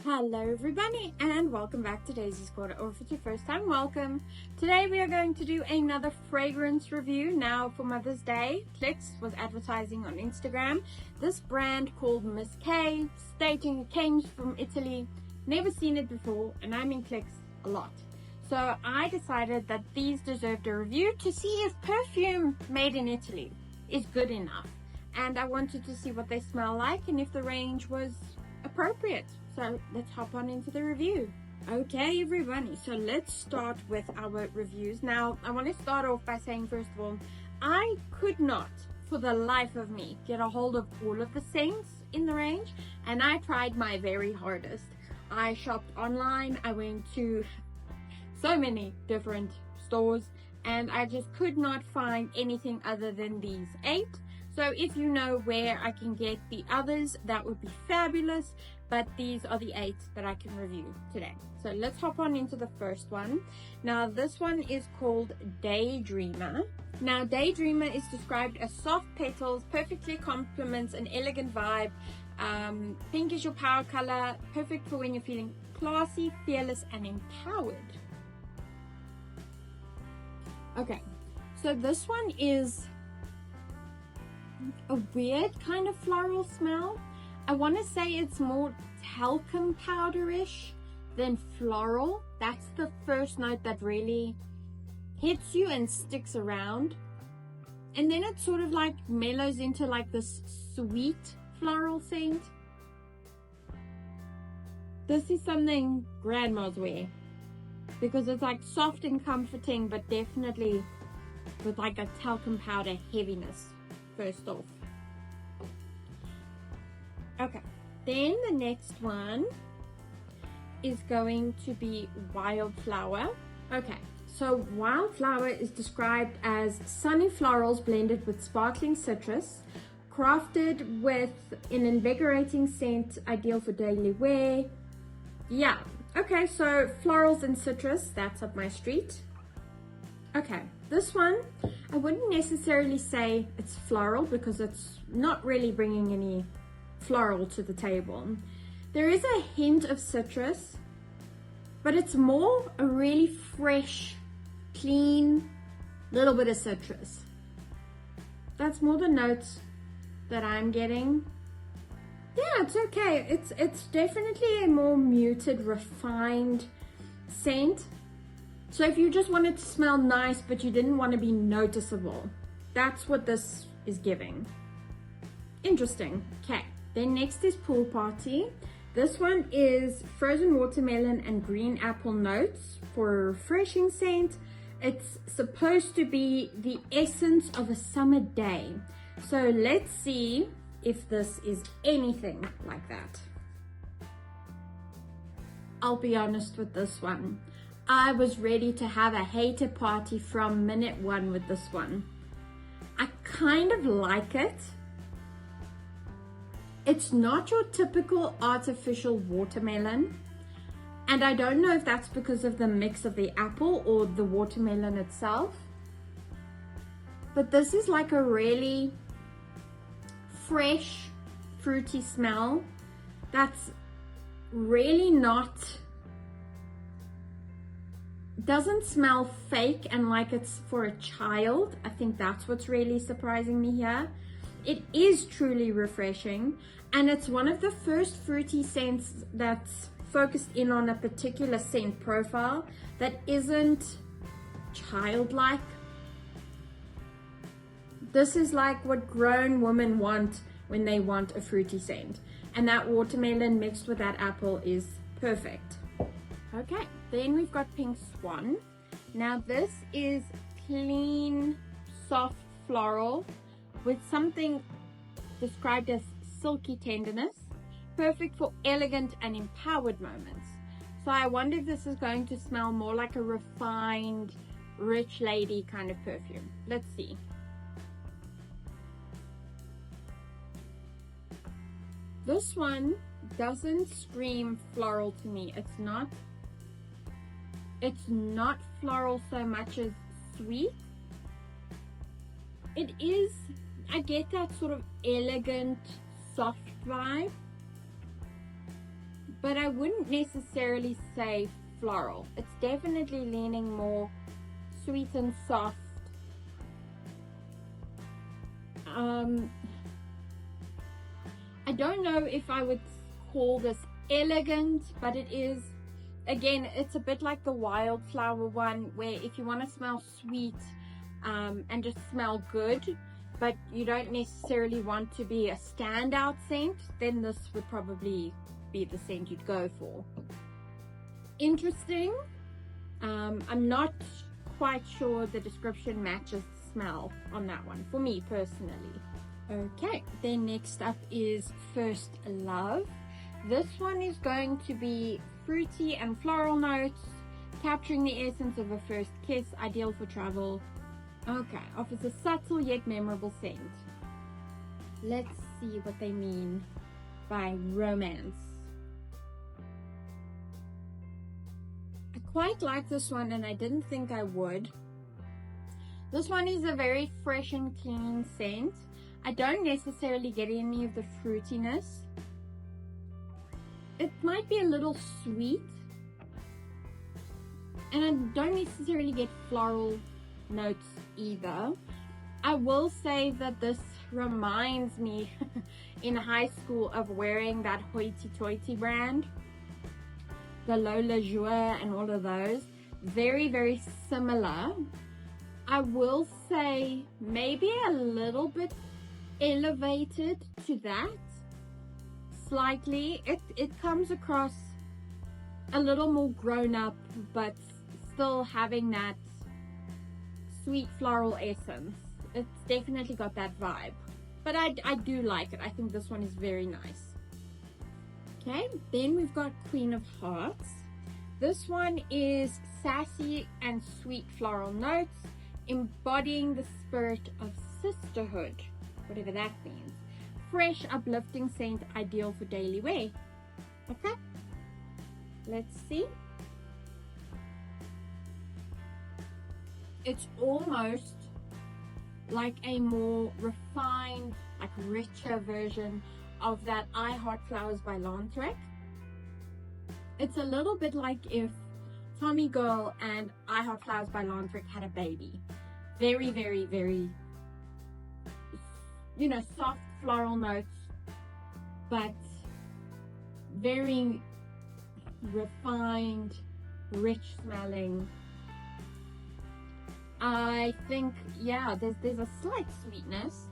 Hello everybody and welcome back to Daisy's Corner, or if it's your first time, welcome. Today we are going to do another fragrance review. Now for Mother's Day, Clicks was advertising on Instagram this brand called Miss K, stating it came from Italy. Never seen it before and I'm in Clicks a lot. So I decided that these deserved a review to see if perfume made in Italy is good enough. And I wanted to see what they smell like and if the range was appropriate. So let's hop on into the review. Okay everybody, so let's start with our reviews. Now I want to start off by saying, first of all, I could not for the life of me get a hold of all of the scents in the range, and I tried my very hardest. I shopped online, I went to so many different stores, and I just could not find anything other than these 8. So if you know where I can get the others, that would be fabulous. But these are the 8 that I can review today. So let's hop on into the first one. Now this one is called Daydreamer. Now Daydreamer is described as soft petals, perfectly complements an elegant vibe. Pink is your power color, perfect for when you're feeling classy, fearless, and empowered. Okay, so this one is a weird kind of floral smell. I want to say it's more talcum powderish than floral. That's the first note that really hits you and sticks around, and then it sort of like mellows into like this sweet floral scent. This is something grandmas wear because it's like soft and comforting, but definitely with like a talcum powder heaviness first off. Okay, then the next one is going to be Wildflower. Okay, so Wildflower is described as sunny florals blended with sparkling citrus, crafted with an invigorating scent, ideal for daily wear. Yeah, okay, so florals and citrus, that's up my street. Okay, this one, I wouldn't necessarily say it's floral because it's not really bringing any floral to the table. There is a hint of citrus, but it's more a really fresh, clean, little bit of citrus. That's more the notes that I'm getting. Yeah, it's okay. It's definitely a more muted, refined scent. So if you just wanted to smell nice, but you didn't want to be noticeable, that's what this is giving. Interesting. Okay. Then next is Pool Party. This one is frozen watermelon and green apple notes for a refreshing scent. It's supposed to be the essence of a summer day. So let's see if this is anything like that. I'll be honest with this one. I was ready to have a hater party from minute 1 with this one. I kind of like it. It's not your typical artificial watermelon, and I don't know if that's because of the mix of the apple or the watermelon itself, but this is like a really fresh, fruity smell that's really doesn't smell fake and like it's for a child. I think that's what's really surprising me here. It is truly refreshing, and it's one of the first fruity scents that's focused in on a particular scent profile that isn't childlike. This is like what grown women want when they want a fruity scent, and that watermelon mixed with that apple is perfect. Okay, then we've got Pink Swan. Now this is clean, soft floral with something described as silky tenderness, perfect for elegant and empowered moments. So I wonder if this is going to smell more like a refined, rich lady kind of perfume. Let's see. This one doesn't scream floral to me. It's not floral so much as sweet. It is, I get that sort of elegant, soft vibe, but I wouldn't necessarily say floral. It's definitely leaning more sweet and soft. I don't know if I would call this elegant, but it is, again, it's a bit like the wildflower one, where if you want to smell sweet and just smell good, but you don't necessarily want to be a standout scent, then this would probably be the scent you'd go for. Interesting. I'm not quite sure the description matches the smell on that one for me personally. Okay, then next up is First Love. This one is going to be fruity and floral notes, capturing the essence of a first kiss, ideal for travel. Okay, offers a subtle yet memorable scent. Let's see what they mean by romance. I quite like this one, and I didn't think I would. This one is a very fresh and clean scent. I don't necessarily get any of the fruitiness. It might be a little sweet, and I don't necessarily get floral notes either. I will say that this reminds me in high school of wearing that hoity-toity brand, the Lola Joie and all of those. Very, very similar. I will say maybe a little bit elevated to that slightly. It comes across a little more grown up, but still having that sweet floral essence. It's definitely got that vibe, but I do like it. I think this one is very nice. Okay, then we've got Queen of Hearts. This one is sassy and sweet floral notes, embodying the spirit of sisterhood, whatever that means. Fresh, uplifting scent, ideal for daily wear. Okay, let's see. It's almost like a more refined, like richer version of that I Heart Flowers by Lantrek. It's a little bit like if Tommy Girl and I Heart Flowers by Lantrek had a baby. Very, very, very, you know, soft floral notes, but very refined, rich smelling. I think, yeah, there's a slight sweetness,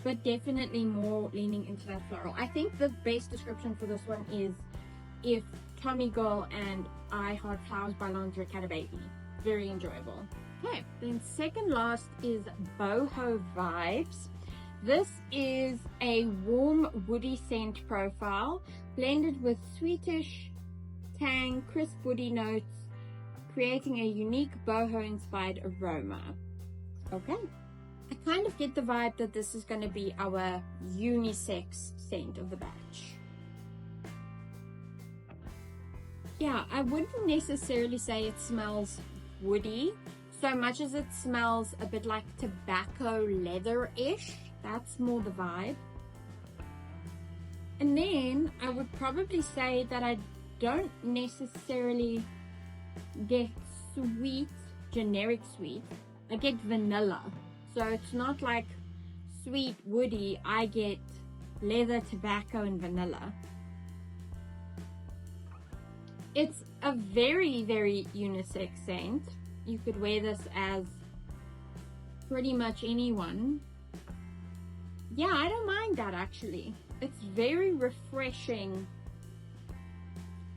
but definitely more leaning into that floral. I think the best description for this one is if Tommy Girl and I Heart Flowers by Lantrek had a baby. Very enjoyable. Okay, then second last is Boho Vibes. This is a warm woody scent profile blended with sweetish tang, crisp woody notes, creating a unique boho inspired aroma. Okay, I kind of get the vibe that this is going to be our unisex scent of the batch. Yeah, I wouldn't necessarily say it smells woody so much as it smells a bit like tobacco leather-ish. That's more the vibe. And then I would probably say that I don't necessarily get sweet, generic sweet. I get vanilla. So it's not like sweet woody. I get leather, tobacco, and vanilla. It's a very, very unisex scent. You could wear this as pretty much anyone. Yeah, I don't mind that actually. It's very refreshing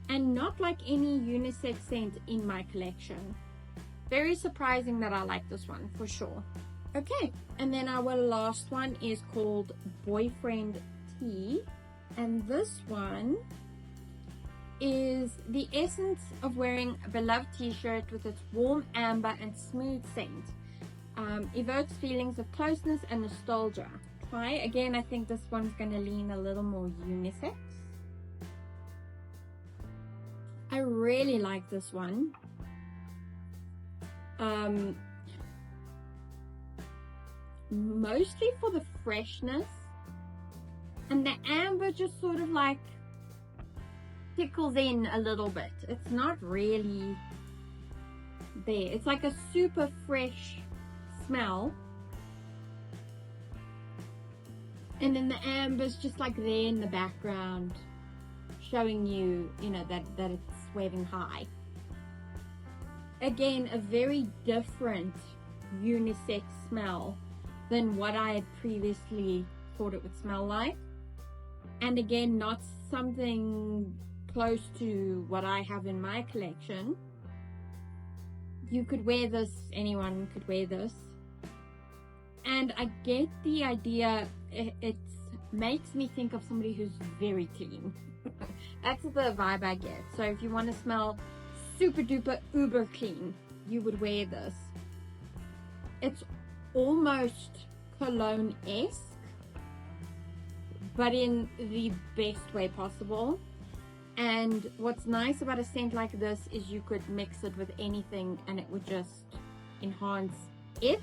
and not like any unisex scent in my collection. Very surprising that I like this one for sure. Okay, and then our last one is called Boyfriend Tea, and this one is the essence of wearing a beloved t-shirt with its warm amber and smooth scent. Evokes feelings of closeness and nostalgia. Again, I think this one's going to lean a little more unisex. I really like this one. Mostly for the freshness, and the amber just sort of like tickles in a little bit. It's not really there. It's like a super fresh smell. And then the amber's just like there in the background, showing you, you know, that it's waving high. Again, a very different unisex smell than what I had previously thought it would smell like. And again, not something close to what I have in my collection. You could wear this, anyone could wear this. And I get the idea, it makes me think of somebody who's very clean. That's the vibe I get. So if you want to smell super duper uber clean, you would wear this. It's almost cologne-esque, but in the best way possible. And what's nice about a scent like this is you could mix it with anything and it would just enhance it,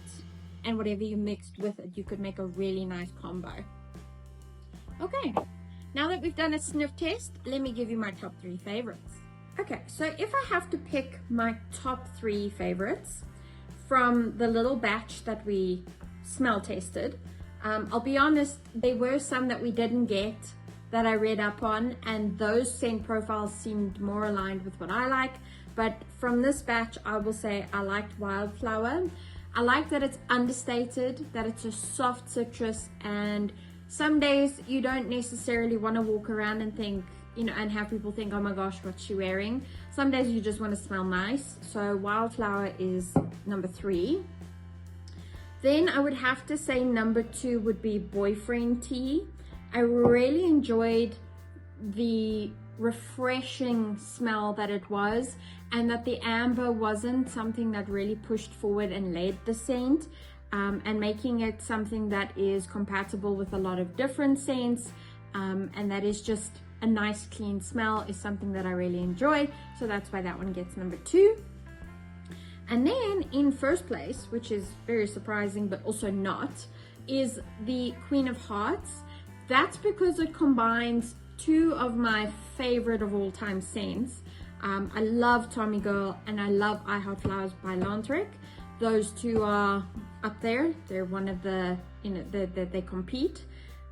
and whatever you mixed with it, you could make a really nice combo. Okay, now that we've done a sniff test, let me give you my top 3 favorites. Okay, so if I have to pick my top 3 favorites from the little batch that we smell tested, I'll be honest, there were some that we didn't get that I read up on, and those scent profiles seemed more aligned with what I like. But from this batch, I will say I liked Wildflower. I like that it's understated, that it's a soft citrus, and some days you don't necessarily want to walk around and think, you know, and have people think, oh my gosh, what's she wearing? Some days you just want to smell nice. So Wildflower is number 3. Then I would have to say number 2 would be Boyfriend Tea. I really enjoyed the refreshing smell that it was, and that the amber wasn't something that really pushed forward and led the scent, and making it something that is compatible with a lot of different scents, and that is just a nice clean smell, is something that I really enjoy. So that's why that one gets number 2. And then in first place, which is very surprising but also not, is the Queen of Hearts. That's because it combines 2 of my favorite of all time scents. I love Tommy Girl and I love I Heart Flowers by Lantric. Those 2 are up there. They're one of the, you know, they compete.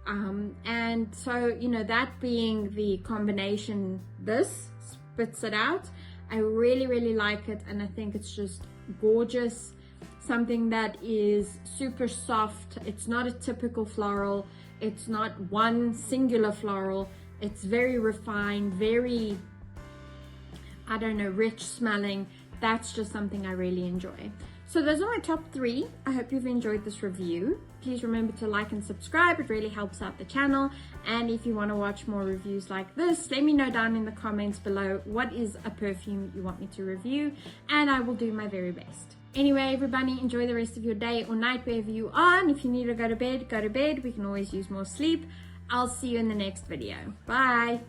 And so, you know, that being the combination, this spits it out. I really, really like it, and I think it's just gorgeous. Something that is super soft. It's not a typical floral. It's not one singular floral. It's very refined, very, I don't know, rich smelling. That's just something I really enjoy. So those are my top 3. I hope you've enjoyed this review. Please remember to like and subscribe. It really helps out the channel. And if you want to watch more reviews like this, let me know down in the comments below what is a perfume you want me to review, and I will do my very best. Anyway, everybody, enjoy the rest of your day or night wherever you are. And if you need to go to bed, go to bed. We can always use more sleep. I'll see you in the next video. Bye.